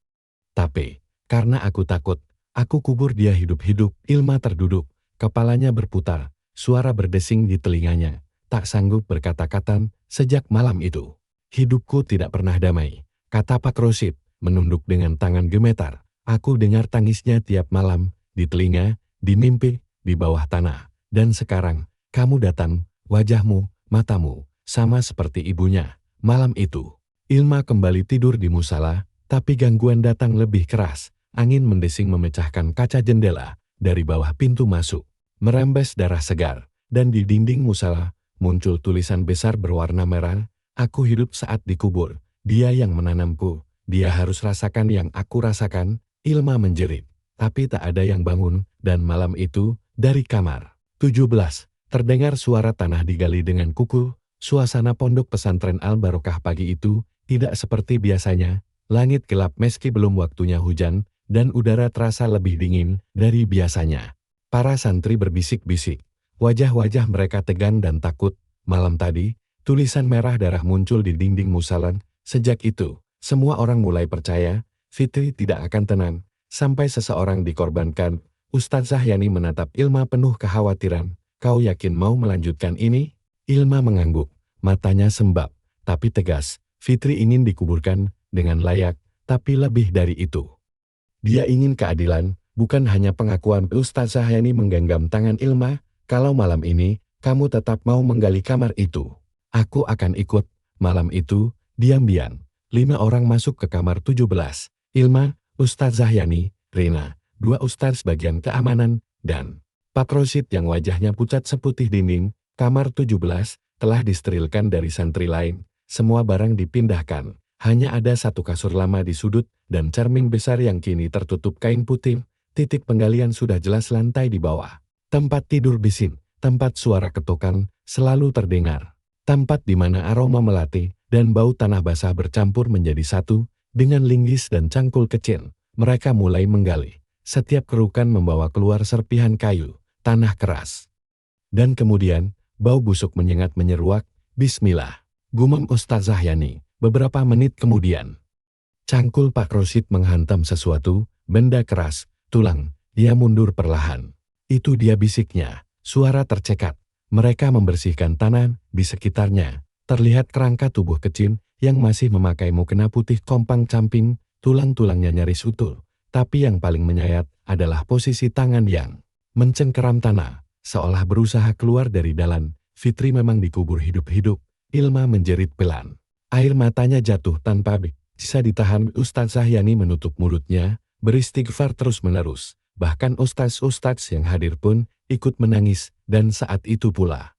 Tapi, karena aku takut, aku kubur dia hidup-hidup. Ilma terduduk, kepalanya berputar, suara berdesing di telinganya. Tak sanggup berkata-kata. Sejak malam itu, hidupku tidak pernah damai, kata Pak Rosid, menunduk dengan tangan gemetar. Aku dengar tangisnya tiap malam, di telinga, di mimpi, di bawah tanah. Dan sekarang, kamu datang, wajahmu, matamu, sama seperti ibunya. Malam itu, Ilma kembali tidur di musala, tapi gangguan datang lebih keras. Angin mendesing memecahkan kaca jendela. Dari bawah pintu masuk, merembes darah segar, dan di dinding musala, muncul tulisan besar berwarna merah, aku hidup saat dikubur. Dia yang menanamku, dia harus rasakan yang aku rasakan. Ilma menjerit, tapi tak ada yang bangun, dan malam itu, dari kamar 17, terdengar suara tanah digali dengan kuku. Suasana pondok pesantren Al-Barokah pagi itu tidak seperti biasanya. Langit gelap meski belum waktunya hujan, dan udara terasa lebih dingin dari biasanya. Para santri berbisik-bisik. Wajah-wajah mereka tegang dan takut. Malam tadi, tulisan merah darah muncul di dinding musalan. Sejak itu, semua orang mulai percaya, Fitri tidak akan tenang, sampai seseorang dikorbankan. Ustaz Zahyani menatap Ilma penuh kekhawatiran. Kau yakin mau melanjutkan ini? Ilma mengangguk, matanya sembab, tapi tegas. Fitri ingin dikuburkan dengan layak, tapi lebih dari itu. Dia ingin keadilan, bukan hanya pengakuan. Ustaz Zahyani menggenggam tangan Ilma. Kalau malam ini, kamu tetap mau menggali kamar itu, aku akan ikut. Malam itu, diam-diam, 5 orang masuk ke kamar 17. Ilma, Ustaz Zahyani, Rina, 2 ustaz bagian keamanan, dan Pak Rosid yang wajahnya pucat seputih dinding. Kamar 17 telah disterilkan dari santri lain. Semua barang dipindahkan. Hanya ada satu kasur lama di sudut, dan cermin besar yang kini tertutup kain putih. Titik penggalian sudah jelas lantai di bawah. Tempat tidur bising, tempat suara ketukan, selalu terdengar. tempat di mana aroma melati dan bau tanah basah bercampur menjadi satu. Dengan linggis dan cangkul kecil, mereka mulai menggali. Setiap kerukan membawa keluar serpihan kayu, tanah keras. Dan kemudian, bau busuk menyengat menyeruak, "Bismillah," gumam Ustazah Yani. Beberapa menit kemudian, cangkul Pak Rosid menghantam sesuatu, benda keras, tulang. Dia mundur perlahan. "Itu dia," bisiknya. Suara tercekat. Mereka membersihkan tanah di sekitarnya. Terlihat kerangka tubuh kecil yang masih memakai mukena putih kompang camping, tulang-tulangnya nyaris utuh. Tapi yang paling menyayat adalah posisi tangan yang mencengkeram tanah, seolah berusaha keluar dari dalam. Fitri memang dikubur hidup-hidup. Ilma menjerit pelan. Air matanya jatuh tanpa bisa ditahan. Ustazah Yani menutup mulutnya, beristighfar terus-menerus. Bahkan ustaz-ustaz yang hadir pun ikut menangis, dan saat itu pula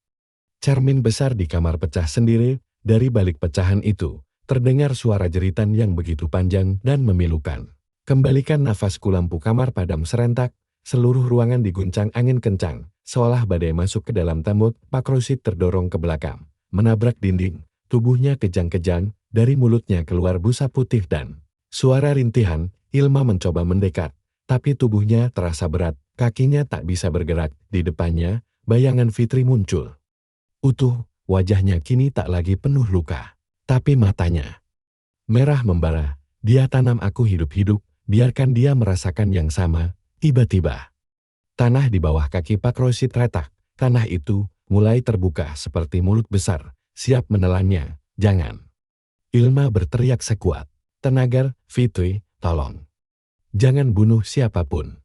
cermin besar di kamar pecah sendiri. Dari balik pecahan itu, terdengar suara jeritan yang begitu panjang dan memilukan. "Kembalikan nafasku." Lampu kamar padam serentak, seluruh ruangan diguncang angin kencang, seolah badai masuk ke dalam tembok. Pak Rosid terdorong ke belakang, menabrak dinding, tubuhnya kejang-kejang, dari mulutnya keluar busa putih dan suara rintihan. Ilma mencoba mendekat, tapi tubuhnya terasa berat, kakinya tak bisa bergerak. Di depannya, bayangan Fitri muncul. Utuh, wajahnya kini tak lagi penuh luka, tapi matanya merah membara. "Dia tanam aku hidup-hidup, biarkan dia merasakan yang sama." Tiba-tiba, tanah di bawah kaki Pak Rosid retak. Tanah itu mulai terbuka seperti mulut besar, siap menelannya. "Jangan!" Ilma berteriak sekuat tenaga. "Fitri, tolong. Jangan bunuh siapapun."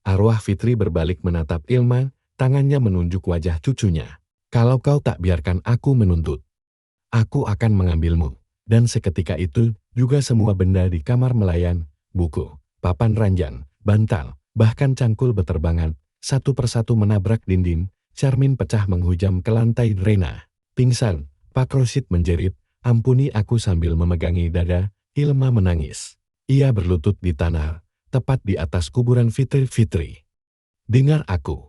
Arwah Fitri berbalik menatap Ilma, tangannya menunjuk wajah cucunya. "Kalau kau tak biarkan aku menuntut, aku akan mengambilmu." Dan seketika itu, juga semua benda di kamar melayang. Buku, papan ranjang, bantal, bahkan cangkul beterbangan, satu persatu menabrak dinding. Cermin pecah menghujam ke lantai. "Rena pingsan!" Pak Rosid menjerit, "Ampuni aku." Sambil memegangi dada, Ilma menangis. Ia berlutut di tanah, tepat di atas kuburan Fitri. "Fitri, dengar aku.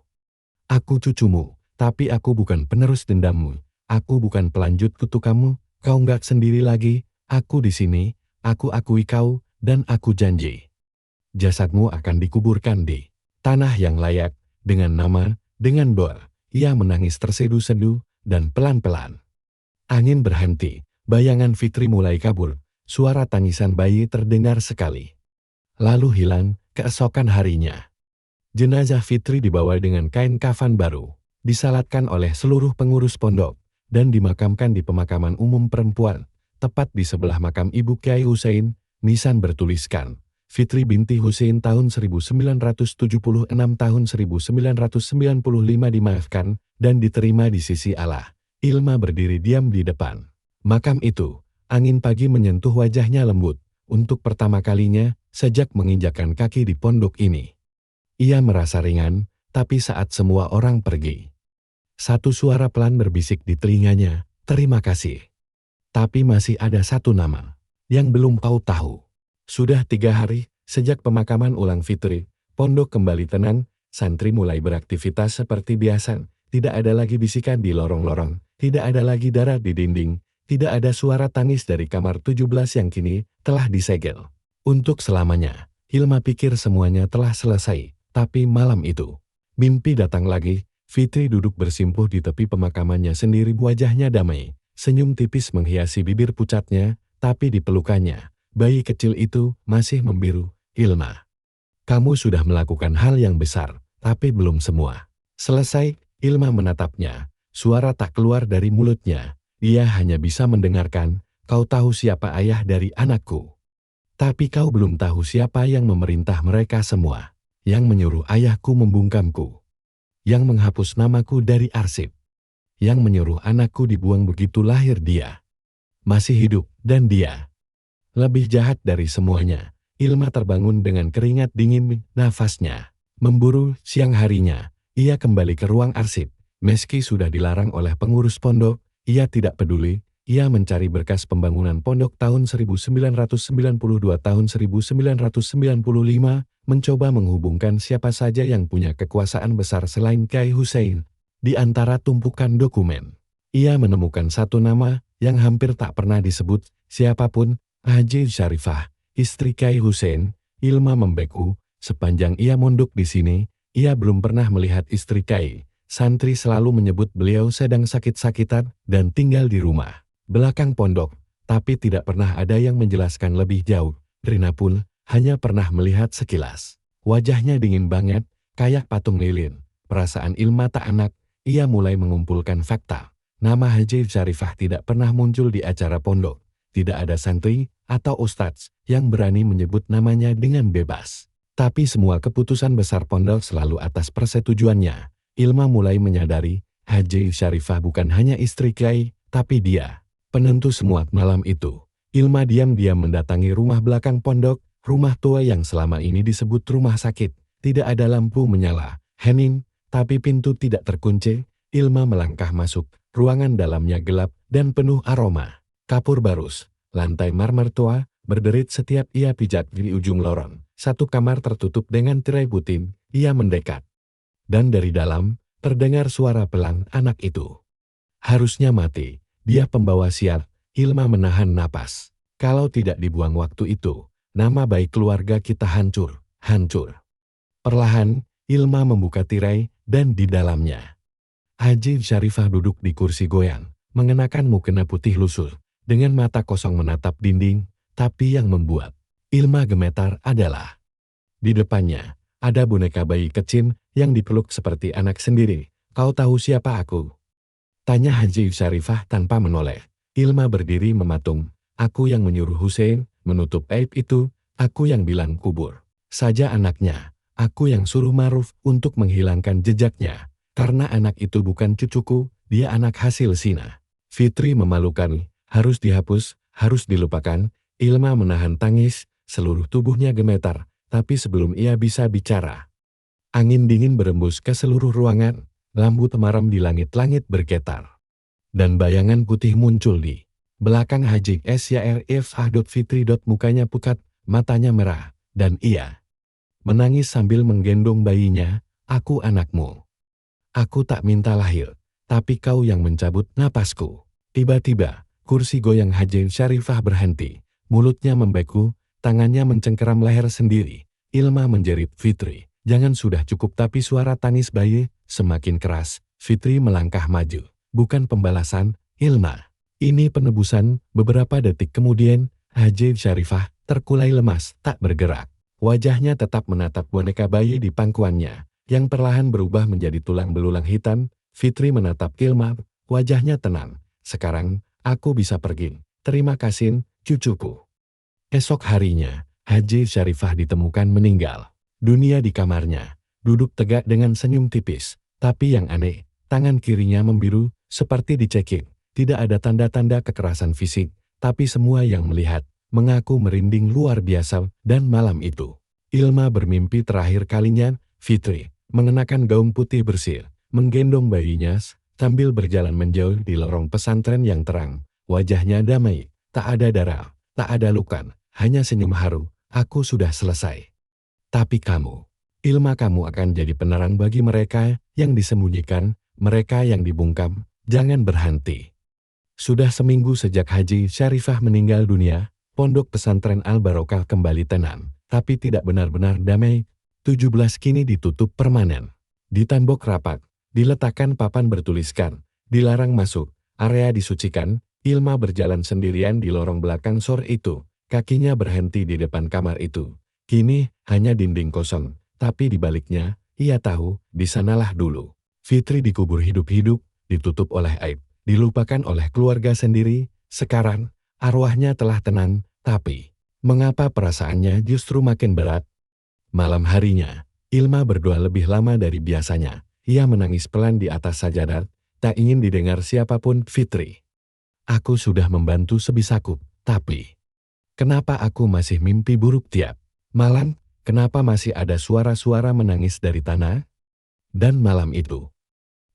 Aku cucumu. Tapi aku bukan penerus dendammu. Aku bukan pelanjut kutuk kamu. Kau nggak sendiri lagi. Aku di sini. Aku akui kau, dan aku janji, jasadmu akan dikuburkan di tanah yang layak, dengan nama, dengan doa." Ia menangis terseduh-seduh, dan pelan-pelan angin berhenti. Bayangan Fitri mulai kabur. Suara tangisan bayi terdengar sekali, lalu hilang. Keesokan harinya, jenazah Fitri dibawa dengan kain kafan baru, disalatkan oleh seluruh pengurus pondok, dan dimakamkan di pemakaman umum perempuan, tepat di sebelah makam Ibu Kyai Hussein. Nisan bertuliskan, "Fitri binti Hussein tahun 1976 tahun 1995 dimaafkan dan diterima di sisi Allah." Ilma berdiri diam di depan makam itu. Angin pagi menyentuh wajahnya lembut. Untuk pertama kalinya, sejak menginjakkan kaki di pondok ini, ia merasa ringan. Tapi saat semua orang pergi, satu suara pelan berbisik di telinganya, "Terima kasih. Tapi masih ada satu nama yang belum kau tahu." Sudah 3 hari, sejak pemakaman ulang Fitri, pondok kembali tenang. Santri mulai beraktivitas seperti biasa. Tidak ada lagi bisikan di lorong-lorong, tidak ada lagi darah di dinding, tidak ada suara tangis dari kamar 17 yang kini telah disegel untuk selamanya. Ilma pikir semuanya telah selesai, tapi malam itu, mimpi datang lagi. Fitri duduk bersimpuh di tepi pemakamannya sendiri, wajahnya damai. Senyum tipis menghiasi bibir pucatnya, tapi di pelukannya, bayi kecil itu masih membiru. "Ilma, kamu sudah melakukan hal yang besar, tapi belum semua selesai." Ilma menatapnya, suara tak keluar dari mulutnya. Ia hanya bisa mendengarkan, "Kau tahu siapa ayah dari anakku. Tapi kau belum tahu siapa yang memerintah mereka semua, yang menyuruh ayahku membungkamku, yang menghapus namaku dari arsip, yang menyuruh anakku dibuang begitu lahir. Dia masih hidup, dan dia lebih jahat dari semuanya." Ilma terbangun dengan keringat dingin, nafasnya memburu. Siang harinya, ia kembali ke ruang arsip. Meski sudah dilarang oleh pengurus pondok, ia tidak peduli. Ia mencari berkas pembangunan pondok tahun 1992 tahun 1995, mencoba menghubungkan siapa saja yang punya kekuasaan besar selain Kyai Hussein. Di antara tumpukan dokumen, Ia menemukan satu nama yang hampir tak pernah disebut siapapun, Haji Syarifah, istri Kyai Hussein. Ilma membeku, sepanjang ia mondok di sini, ia belum pernah melihat istri Kyai. Santri selalu menyebut beliau sedang sakit-sakitan dan tinggal di rumah belakang pondok, tapi tidak pernah ada yang menjelaskan lebih jauh. Rina pun hanya pernah melihat sekilas. Wajahnya dingin banget, kayak patung lilin. Perasaan Ilma tak enak, ia mulai mengumpulkan fakta. Nama Haji Syarifah tidak pernah muncul di acara pondok. Tidak ada santri atau ustadz yang berani menyebut namanya dengan bebas. Tapi semua keputusan besar pondok selalu atas persetujuannya. Ilma mulai menyadari, Haji Syarifah bukan hanya istri Kyai, tapi dia penentu semua. Malam itu, Ilma diam-diam mendatangi rumah belakang pondok, rumah tua yang selama ini disebut rumah sakit. Tidak ada lampu menyala, hening, tapi pintu tidak terkunci. Ilma melangkah masuk, ruangan dalamnya gelap dan penuh aroma kapur barus. Lantai marmer tua, berderit setiap ia pijak di ujung lorong. Satu kamar tertutup dengan tirai putin, ia mendekat. Dan dari dalam, terdengar suara pelan anak itu. Harusnya mati, dia pembawa sial. Ilma menahan napas. Kalau tidak dibuang waktu itu, nama baik keluarga kita hancur, hancur. Perlahan, Ilma membuka tirai, dan di dalamnya Haji Syarifah duduk di kursi goyang, mengenakan mukena putih lusuh, dengan mata kosong menatap dinding. Tapi yang membuat Ilma gemetar adalah di depannya ada boneka bayi kecil yang dipeluk seperti anak sendiri. Kau tahu siapa aku? Tanya Haji Syarifah tanpa menoleh. Ilma berdiri mematung. Aku yang menyuruh Hussein menutup aib itu, aku yang bilang kubur saja anaknya, aku yang suruh Maruf untuk menghilangkan jejaknya. Karena anak itu bukan cucuku, dia anak hasil zina. Fitri memalukan, harus dihapus, harus dilupakan. Ilma menahan tangis, seluruh tubuhnya gemetar, tapi sebelum ia bisa bicara, angin dingin berembus ke seluruh ruangan, lampu temaram di langit-langit bergetar. Dan bayangan putih muncul di belakang Haji Syarif. Fitri. Mukanya pucat, matanya merah, dan ia menangis sambil menggendong bayinya. Aku anakmu. Aku tak minta lahir, tapi kau yang mencabut napasku. Tiba-tiba, kursi goyang Haji Syarifah berhenti. Mulutnya membeku, tangannya mencengkeram leher sendiri. Ilma menjerit, Fitri, jangan, sudah cukup. Tapi suara tangis bayi semakin keras. Fitri melangkah maju. Bukan pembalasan, Ilma. Ini penebusan. Beberapa detik kemudian, Haji Syarifah terkulai lemas, tak bergerak. Wajahnya tetap menatap boneka bayi di pangkuannya, yang perlahan berubah menjadi tulang belulang hitam. Fitri menatap Ilma, wajahnya tenang. Sekarang, aku bisa pergi. Terima kasih, cucuku. Esok harinya, Haji Syarifah ditemukan meninggal dunia di kamarnya, duduk tegak dengan senyum tipis. Tapi yang aneh, tangan kirinya membiru, seperti dicekik. Tidak ada tanda-tanda kekerasan fisik, tapi semua yang melihat mengaku merinding luar biasa. Dan malam itu, Ilma bermimpi terakhir kalinya. Fitri mengenakan gaun putih bersih, menggendong bayinya, sambil berjalan menjauh di lorong pesantren yang terang. Wajahnya damai, tak ada darah, tak ada luka, hanya senyum haru. Aku sudah selesai. Tapi kamu, Ilma, kamu akan jadi penerang bagi mereka yang disembunyikan, mereka yang dibungkam. Jangan berhenti. Sudah seminggu sejak Haji Syarifah meninggal dunia, pondok pesantren Al-Barokah kembali tenang, tapi tidak benar-benar damai. 17 kini ditutup permanen. Di tembok rapat, diletakkan papan bertuliskan, dilarang masuk, area disucikan. Ilma berjalan sendirian di lorong belakang sor itu, kakinya berhenti di depan kamar itu. Kini, hanya dinding kosong, tapi di baliknya, ia tahu, di sanalah dulu Fitri dikubur hidup-hidup, ditutup oleh aib, dilupakan oleh keluarga sendiri. Sekarang, arwahnya telah tenang, tapi mengapa perasaannya justru makin berat? Malam harinya, Ilma berdoa lebih lama dari biasanya. Ia menangis pelan di atas sajadah, tak ingin didengar siapapun. Fitri, aku sudah membantu sebisaku, tapi kenapa aku masih mimpi buruk tiap malam? Kenapa masih ada suara-suara menangis dari tanah? Dan malam itu,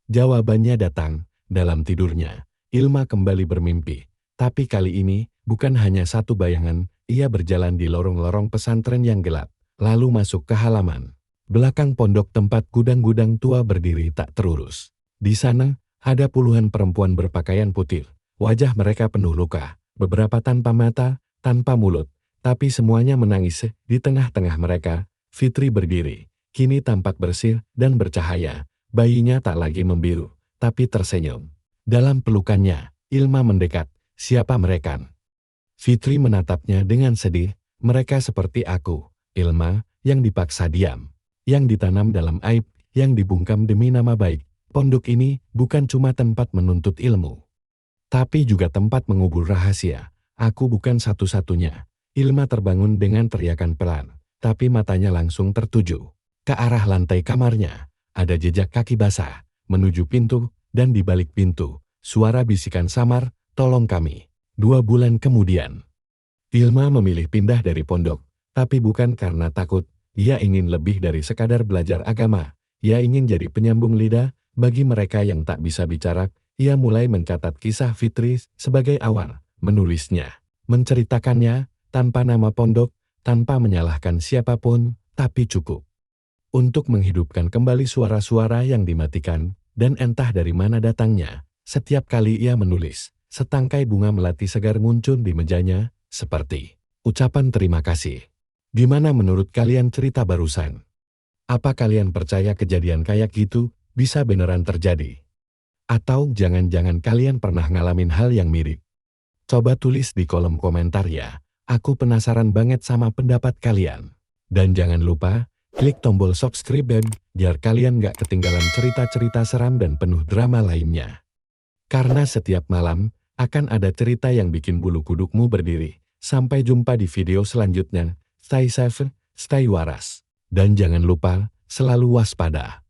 jawabannya datang dalam tidurnya. Ilma kembali bermimpi, tapi kali ini bukan hanya satu bayangan. Ia berjalan di lorong-lorong pesantren yang gelap, lalu masuk ke halaman belakang pondok tempat gudang-gudang tua berdiri tak terurus. Di sana, Ada puluhan perempuan berpakaian putih. Wajah mereka penuh luka, beberapa tanpa mata, tanpa mulut, tapi semuanya menangis. Di tengah-tengah mereka, Fitri berdiri, kini tampak bersih dan bercahaya. Bayinya tak lagi membiru, tapi tersenyum. Dalam pelukannya, Ilma mendekat. Siapa mereka? Fitri menatapnya dengan sedih. Mereka seperti aku, Ilma, yang dipaksa diam, yang ditanam dalam aib, yang dibungkam demi nama baik. Pondok ini bukan cuma tempat menuntut ilmu, tapi juga tempat mengubur rahasia. Aku bukan satu-satunya. Ilma terbangun dengan teriakan pelan, tapi matanya langsung tertuju ke arah lantai kamarnya. Ada jejak kaki basah menuju pintu, dan di balik pintu, suara bisikan samar, "Tolong kami." 2 bulan kemudian, Ilma memilih pindah dari pondok, tapi bukan karena takut. Ia ingin lebih dari sekadar belajar agama. Ia ingin jadi penyambung lidah bagi mereka yang tak bisa bicara. Ia mulai mencatat kisah Fitri sebagai awal, menulisnya, menceritakannya, tanpa nama pondok, tanpa menyalahkan siapapun, tapi cukup untuk menghidupkan kembali suara-suara yang dimatikan, dan entah dari mana datangnya. Setiap kali ia menulis, setangkai bunga melati segar muncul di mejanya, seperti ucapan terima kasih. Gimana menurut kalian cerita barusan? Apa kalian percaya kejadian kayak gitu bisa beneran terjadi? Atau jangan-jangan kalian pernah ngalamin hal yang mirip? Coba tulis di kolom komentar ya. Aku penasaran banget sama pendapat kalian. Dan jangan lupa, klik tombol subscribe biar kalian gak ketinggalan cerita-cerita seram dan penuh drama lainnya. Karena setiap malam, akan ada cerita yang bikin bulu kudukmu berdiri. Sampai jumpa di video selanjutnya. Stay safe, stay waras. Dan jangan lupa, selalu waspada.